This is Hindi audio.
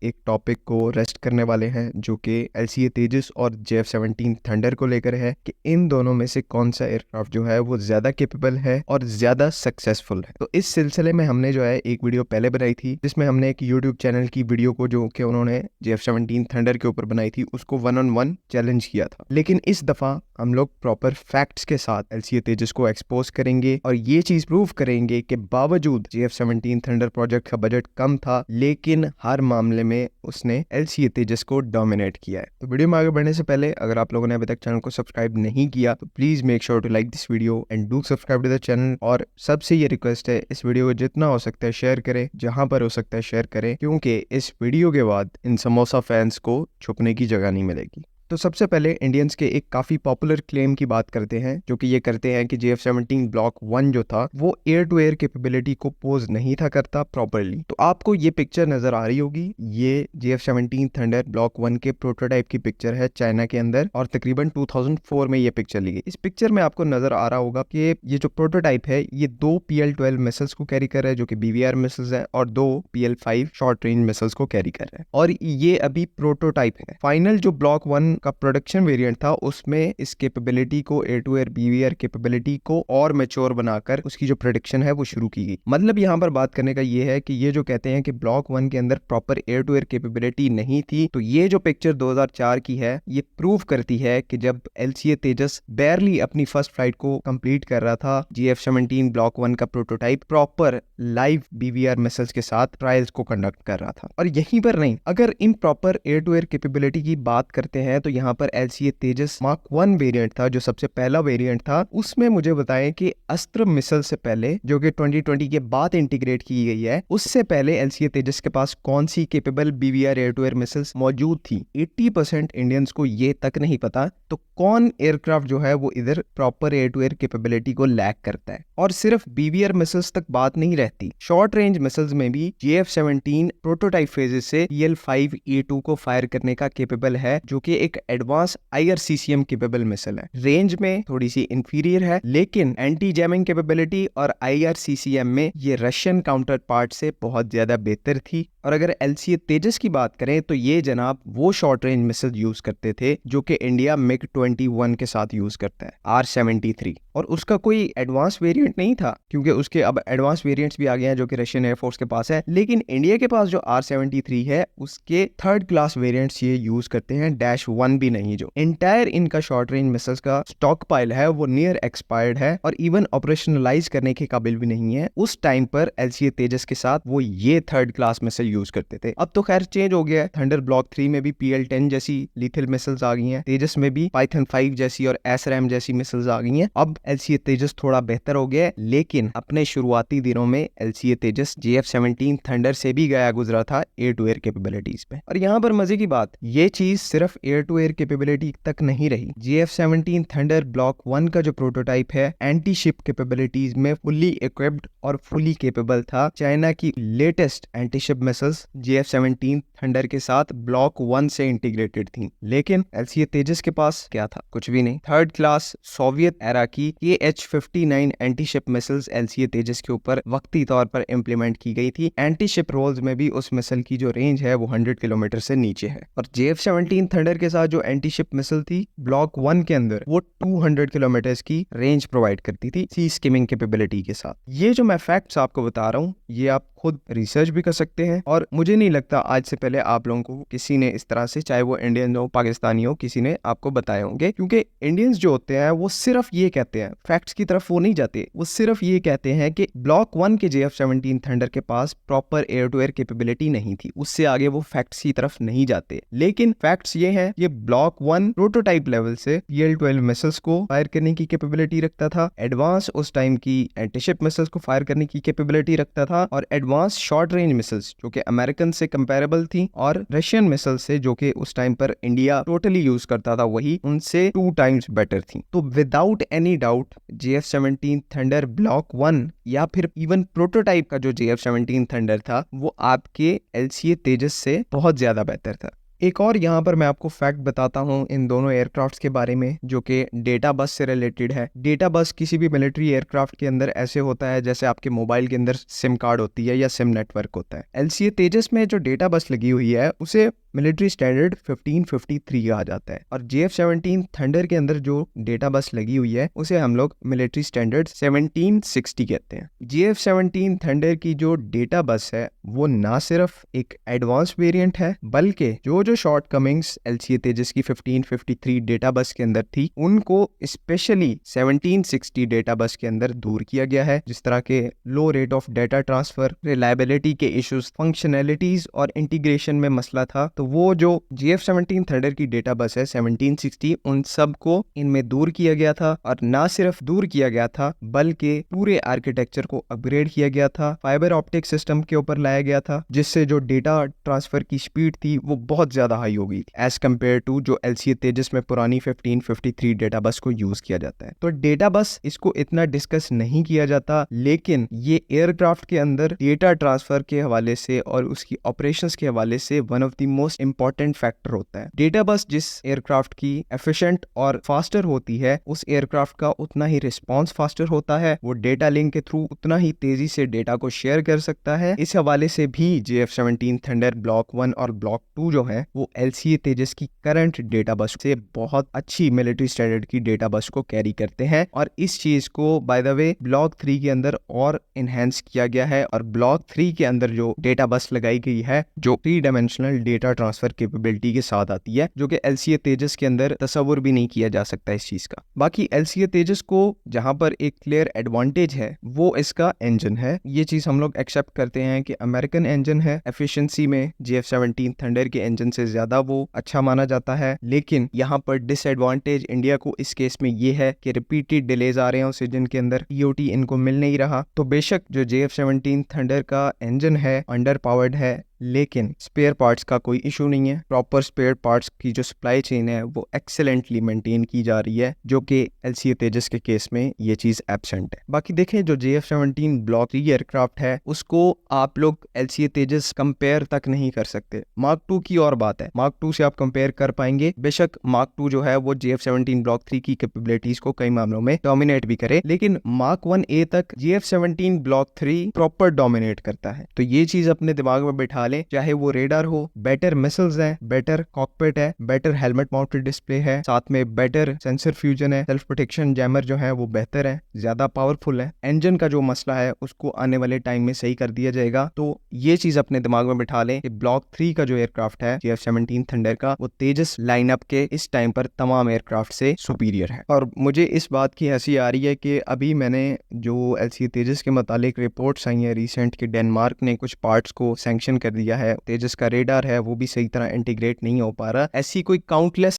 एक टॉपिक को रेस्ट करने वाले हैं जो कि LCA तेजस और JF-17 थंडर को लेकर है कि इन दोनों में से कौन सा एयरक्राफ्ट जो है वो ज्यादा कैपेबल है और ज्यादा सक्सेसफुल है। तो इस सिलसिले में हमने जो है एक वीडियो पहले बनाई थी जिसमें हमने एक यूट्यूब चैनल की वीडियो को जो कि उन्होंने JF-17 थंडर के ऊपर बनाई थी उसको 1-on-1 चैलेंज किया था। लेकिन इस दफा हम लोग प्रॉपर फैक्ट्स के साथ LCA तेजस को एक्सपोज करेंगे और ये चीज प्रूव करेंगे कि बावजूद JF-17 थंडर प्रोजेक्ट का बजट कम था लेकिन हर मामले में उसने LCA तेजस को डोमिनेट किया है। तो वीडियो में आगे बढ़ने से पहले अगर आप लोगों ने अभी तक चैनल को सब्सक्राइब नहीं किया तो please make sure to like this video and do subscribe to the channel. और सबसे ये रिक्वेस्ट है, इस वीडियो को जितना हो सकता है शेयर करें, जहां पर हो सकता है शेयर करें, क्योंकि इस वीडियो के बाद इन समोसा फैंस को छुपने की जगह नहीं मिलेगी। तो सबसे पहले इंडियंस के एक काफी पॉपुलर क्लेम की बात करते हैं जो कि ये करते हैं कि JF-17 ब्लॉक 1 जो था वो एयर टू एयर कैपेबिलिटी को पोज नहीं था करता प्रॉपरली। तो आपको ये पिक्चर नजर आ रही होगी, ये JF-17 थंडर ब्लॉक 1 के प्रोटोटाइप की पिक्चर है चाइना के अंदर और तकरीबन 2004 में ये पिक्चर ली गई। इस पिक्चर में आपको नजर आ रहा होगा कि ये जो प्रोटोटाइप है ये 2 PL-12 मिसाइल्स को कैरी कर रहा है जो कि BVR मिसाइल्स है और 2 PL-5 शॉर्ट रेंज मिसाइल्स को कैरी कर रहा है और ये अभी प्रोटोटाइप है। फाइनल जो ब्लॉक 1 का प्रोडक्शन वेरिएंट था उसमें इस कैपेबिलिटी को air to air BVR capability को और मैच्योर बनाकर उसकी जो प्रोडक्शन है वो शुरू की गई। मतलब यहाँ पर बात करने का ये है कि ये जो कहते हैं कि ब्लॉक 1 के अंदर proper air to air capability नहीं थी, तो ये जो पिक्चर 2004 की है ये प्रूव करती है कि जब LCA तेजस बैरली अपनी फर्स्ट फ्लाइट को कंप्लीट कर रहा था, JF-17 ब्लॉक 1 का prototype proper live BVR missiles के साथ ट्रायल्स को कंडक्ट कर रहा था। और यहीं पर नहीं, अगर इन proper air to air capability की बात करते हैं तो यहाँ पर LCA तेजस मार्क 1 वेरिएंट था जो सबसे पहला वेरिएंट था, उसमें मुझे बताएं कि अस्त्र मिसाइल से पहले जो कि 2020 के बाद इंटीग्रेट की गई है, उससे पहले LCA तेजस के पास कौन सी capable BVR air to air missiles मौजूद थी। 80% इंडियंस को ये तक नहीं पता तो कौन एयरक्राफ्ट जो है वो इधर proper air to air capability को लैक करता है। और सिर्फ BVR मिसाइल्स तक बात नहीं रहती, शॉर्ट रेंज मिसाइल्स में भी JF-17 प्रोटोटाइप फेजेस से PL-5A2 को फायर करने का कैपेबल है जो कि एक एडवांस IRCCM कैपेबल मिसाइल है। रेंज में थोड़ी सी इंफीरियर है लेकिन एंटी जैमिंग कैपेबिलिटी और IRCCM में ये रशियन काउंटर पार्ट से बहुत ज्यादा बेहतर थी। और अगर LCA तेजस की बात करें तो ये जनाब वो शॉर्ट रेंज मिसाइल यूज करते थे जो कि इंडिया MiG-21 के साथ यूज करता है, R-73, और उसका कोई एडवांस वेरिएंट नहीं था क्योंकि उसके अब एडवांस वेरिएंट्स भी आ गए हैं जो कि रशियन एयरफोर्स के पास है। लेकिन इंडिया के पास जो R-73 है उसके थर्ड क्लास वेरिएंट्स ये यूज करते हैं, -1 भी नहीं। जो इंटायर इनका शॉर्ट रेंज मिसाइल्स का स्टॉक पाइल है वो नियर एक्सपायर्ड है और इवन ऑपरेशनलाइज करने के काबिल भी नहीं है। उस टाइम पर LCA तेजस के साथ वो ये थर्ड क्लास मिसाइल यूज करते थे। अब तो खैर चेंज हो गया है, थंडर ब्लॉक 3 में भी PL-10 जैसी लीथल मिसाइल्स आ गई हैं, तेजस में भी पाइथन 5 जैसी और SRAM जैसी मिसाइल्स आ गई हैं। अब LCA तेजस थोड़ा बेहतर हो गया है लेकिन अपने शुरुआती दिनों में LCA तेजस JF-17 थंडर से भी गया गुजरा था एयर टू एयर कैपेबिलिटीज पे। और यहाँ पर मजे की बात, ये चीज सिर्फ एयर टू एयर कैपेबिलिटी तक नहीं रही। JF-17 थंडर ब्लॉक 1 का जो प्रोटोटाइप है एंटी शिप कैपेबिलिटीज में फुली इक्विप्ड और फुली कैपेबल था। चाइना की latest anti ship missiles JF-17 Thunder के साथ ब्लॉक 1 से इंटीग्रेटेड थी। लेकिन LCA तेजस के पास क्या था? कुछ भी नहीं। थर्ड क्लास सोवियत एरा की KH-59 anti ship missiles LCA तेजस के ऊपर वक्ती तौर पर इंप्लीमेंट की गई थी। एंटी शिप रोल्स में भी उस मिसाइल की जो रेंज है वो 100 किलोमीटर से नीचे है। और JF-17 थंडर के साथ जो एंटी शिप मिसाइल थी ब्लॉक 1 के अंदर वो 200 किलोमीटर की रेंज प्रोवाइड करती थी सी स्किमिंग कैपेबिलिटी के साथ। ये जो मैं फैक्ट्स आपको बता रहा हूँ ये आप खुद रिसर्च भी कर सकते हैं और मुझे नहीं लगता आज से पहले आप लोगों को किसी ने इस तरह से, चाहे वो इंडियन हो पाकिस्तानी हो, किसी ने आपको बताए होंगे। क्योंकि इंडियंस जो होते हैं वो सिर्फ ये कहते हैं, फैक्ट्स की तरफ वो नहीं जाते, वो सिर्फ ये कहते हैं कि ब्लॉक 1 के JF-17 थंडर के पास proper air to air capability नहीं थी, उससे आगे वो फैक्ट्स की तरफ नहीं जाते। लेकिन फैक्ट्स ये हैं, ये ब्लॉक 1 प्रोटोटाइप लेवल से PL-12 मिसाइल्स को फायर करने की कैपेबिलिटी रखता था, एडवांस उस टाइम की एंटीशिप मिसाइल्स को फायर करने की कैपेबिलिटी रखता था और एडवांस शॉर्ट रेंज मिसाइल्स जो कि अमेरिकन से कंपैरेबल थी और रशियन मिसाइल से जो कि उस टाइम पर इंडिया टोटली यूज करता था वही उनसे 2 टाइम्स बेटर थी। तो without any doubt JF-17 thunder block 1 या फिर इवन प्रोटोटाइप का जो JF-17 थंडर था वो आपके LCA तेजस से बहुत ज्यादा बेहतर था। एक और यहाँ पर मैं आपको फैक्ट बताता हूँ इन दोनों एयरक्राफ्ट्स के बारे में, जो कि डेटा बस से रिलेटेड है। डेटा बस किसी भी मिलिट्री एयरक्राफ्ट के अंदर ऐसे होता है जैसे आपके मोबाइल के अंदर सिम कार्ड होती है या सिम नेटवर्क होता है। एलसीए तेजस में जो डेटा बस लगी हुई है उसे मिलिट्री स्टैंडर्ड 1553 कहा जाता है, और JF-17 थंडर के अंदर जो डेटा बस लगी हुई है उसे हम लोग मिलिट्री स्टैंडर्ड 1760 कहते हैं। JF-17 थंडर की जो डेटा बस है वो ना सिर्फ एक एडवांस वेरिएंट है, बल्कि जो शॉर्ट कमिंग्स एलसीए तेजस की 1553 डेटा बस के अंदर थी उनको स्पेशली 1760 डेटा बस के अंदर दूर किया गया है। जिस तरह के low rate of data transfer, reliability के इश्यूज, फंक्शनैलिटीज और इंटीग्रेशन में मसला था, तो वो जो JF-17 थंडर की डेटा बस है 1760 उन सब को इनमें दूर किया गया था। और ना सिर्फ दूर किया गया था बल्कि पूरे आर्किटेक्चर को अपग्रेड किया गया था, फाइबर ऑप्टिक सिस्टम के ऊपर लाया गया था, जिससे जो डेटा ट्रांसफर की स्पीड थी वो बहुत ज्यादा हाई हो गई थी एज कम्पेयर टू जो एलसीए तेजस में पुरानी 1553 डेटा बस को यूज किया जाता है। तो डेटा बस इसको इतना डिस्कस नहीं किया जाता, लेकिन ये एयरक्राफ्ट के अंदर डेटा ट्रांसफर के हवाले से और उसकी ऑपरेशंस के हवाले से one of the most important factor होता है। डेटा बस जिस एयरक्राफ्ट की एफिशिएंट और फास्टर होती है उस एयरक्राफ्ट का उतना ही रिस्पॉन्स फास्टर होता है, वो डेटा लिंक के थ्रू उतना ही तेजी से डेटा को शेयर कर सकता है। इस हवाले से भी JF-17 थंडर ब्लॉक 1 और ब्लॉक 2 जो है वो एलसीए तेजस की करंट डेटा बस से बहुत अच्छी मिलिट्री स्टैंडर्ड की डेटा बस को कैरी करते हैं, और इस चीज को बाय द वे ब्लॉक 3 के अंदर और इनहेंस किया गया है। और ब्लॉक 3 के अंदर जो डेटा बस लगाई गई है जो 3 डायमेंशनल डेटा ट्रांसफर कैपेबिलिटी के साथ आती है, जो कि एलसीए तेजस के अंदर तस्वुर भी नहीं किया जा सकता इस चीज का। बाकी एलसीए तेजस को जहां पर एक क्लियर एडवांटेज है वो इसका इंजन है। ये चीज हम लोग एक्सेप्ट करते हैं कि अमेरिकन इंजन है, एफिशिएंसी में JF-17 थंडर के इंजन से ज्यादा वो अच्छा माना जाता है। लेकिन यहाँ पर डिसएडवांटेज इंडिया को इस केस में ये है कि रिपीटेड डिलेज आ रहे हैं उस इंजन के अंदर, TOT इनको मिल नहीं रहा। तो बेशक जो JF-17 थंडर का इंजन है अंडर पावर्ड है, लेकिन स्पेयर पार्ट्स का कोई इशू नहीं है। प्रॉपर स्पेयर पार्ट्स की जो सप्लाई चेन है वो एक्सेलेंटली मेंटेन की जा रही है, जो कि एलसीए तेजस के केस में ये चीज एब्सेंट है। बाकी देखें जो JF-17 ब्लॉक 3 एयरक्राफ्ट है उसको आप लोग एलसीए तेजस कंपेयर तक नहीं कर सकते। मार्क 2 की और बात है, मार्क 2 से आप कंपेयर कर पाएंगे। बेशक मार्क 2 जो है वो JF-17 ब्लॉक 3 की कैपेबिलिटीज को कई मामलों में डोमिनेट भी करे, लेकिन मार्क 1A तक JF-17 ब्लॉक 3 प्रॉपर डोमिनेट करता है। तो ये चीज अपने दिमाग में बैठा लें, चाहे वो रेडार हो, बेटर मिसाइल्स हैं, बेटर कॉकपिट है, बेटर हेलमेट माउंटेड डिस्प्ले है, साथ में बेटर सेंसर फ्यूजन है, सेल्फ प्रोटेक्शन जैमर जो है वो बेहतर है, ज्यादा पावरफुल है। इंजन का जो मसला है उसको आने वाले टाइम में सही कर दिया जाएगा। तो ये चीज अपने दिमाग में बिठा लें कि ब्लॉक 3 का जो एयरक्राफ्ट है JF-17 थंडर का वो तेजस लाइनअप के इस टाइम पर तमाम एयरक्राफ्ट से सुपीरियर है। और मुझे इस बात की हंसी आ रही है कि अभी मैंने जो एलसीए तेजस के मुतालिक रिपोर्ट्स आई है रिसेंट कि डेनमार्क ने कुछ पार्ट्स को सैंक्शन कर दिया है, तेजस का रेडार है वो भी सही तरह इंटीग्रेट नहीं हो पा रहा। ऐसी कोई काउंटलेस